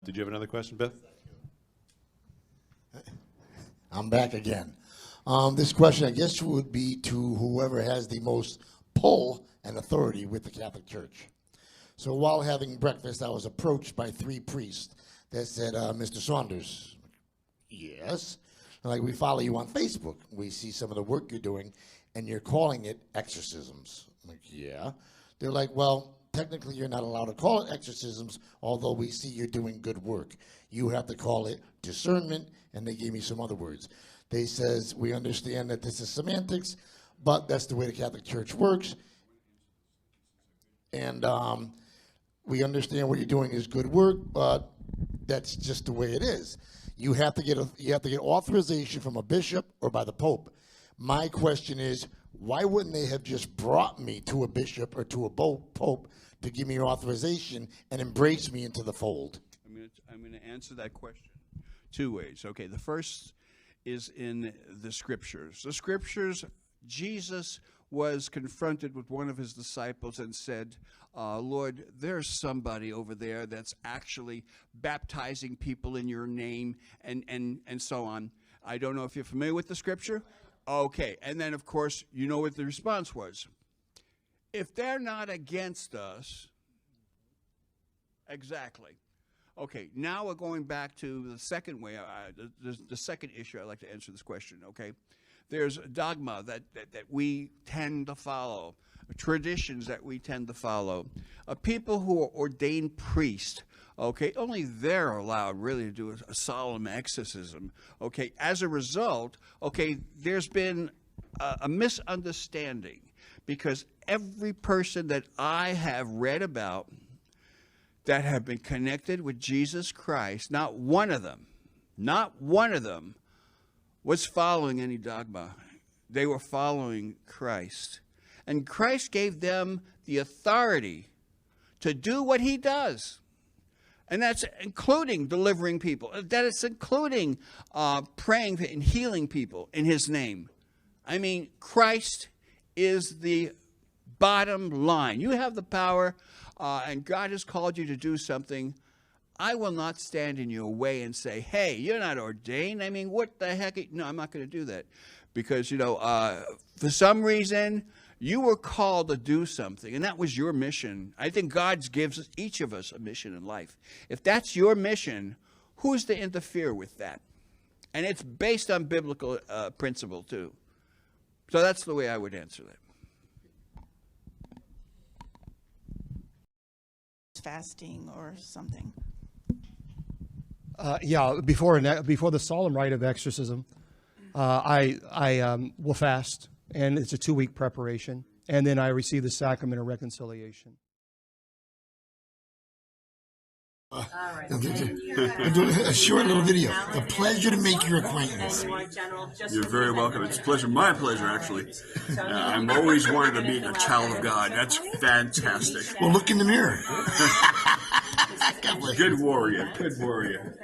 Did you have another question, Biff? I'm back again. This question, I guess, would be to whoever has the most pull and authority with the Catholic Church. So while having breakfast, I was approached by 3 priests that said, Mr. Saunders, yes. Like, we follow you on Facebook. We see some of the work you're doing, and you're calling it exorcisms. I'm like, yeah. They're like, well, technically you're not allowed to call it exorcisms, although we see you're doing good work. You have to call it discernment, and they gave me some other words. They says, we understand that this is semantics, but that's the way the Catholic Church works. And we understand what you're doing is good work, but that's just the way it is. You have to get authorization from a bishop or by the Pope. My question is, why wouldn't they have just brought me to a bishop or to a Pope to give me authorization and embrace me into the fold? I'm going to answer that question 2 ways. Okay, the first is in the Scriptures. The Scriptures, Jesus was confronted with one of his disciples and said, Lord, there's somebody over there that's actually baptizing people in your name and so on. I don't know if you're familiar with the Scripture. Okay, and then, of course, you know what the response was. If they're not against us, exactly. Okay, now we're going back to the second way, the second issue I'd like to answer this question, okay? There's dogma that we tend to follow, traditions that we tend to follow. People who are ordained priests, okay, only they're allowed really to do a solemn exorcism, okay? As a result, okay, there's been a misunderstanding because every person that I have read about that have been connected with Jesus Christ, not one of them was following any dogma. They were following Christ. And Christ gave them the authority to do what he does. And that's including delivering people. That is including praying and healing people in his name. I mean, Christ is the bottom line. You have the power, and God has called you to do something. I will not stand in your way and say, hey, you're not ordained. I mean, what the heck? No, I'm not going to do that. Because, you know, for some reason, you were called to do something, and that was your mission. I think God gives each of us a mission in life. If that's your mission, who's to interfere with that? And it's based on biblical principle, too. So that's the way I would answer that. Fasting or something. Yeah, before the solemn rite of exorcism, I will fast, and it's a 2-week preparation, and then I receive the sacrament of reconciliation. All right. Do a short little video. A pleasure to make your acquaintance. You're very welcome. It's a pleasure, my pleasure, actually. I'm always wanted to be a child of God. That's fantastic. Well, look in the mirror. Good warrior. Good warrior.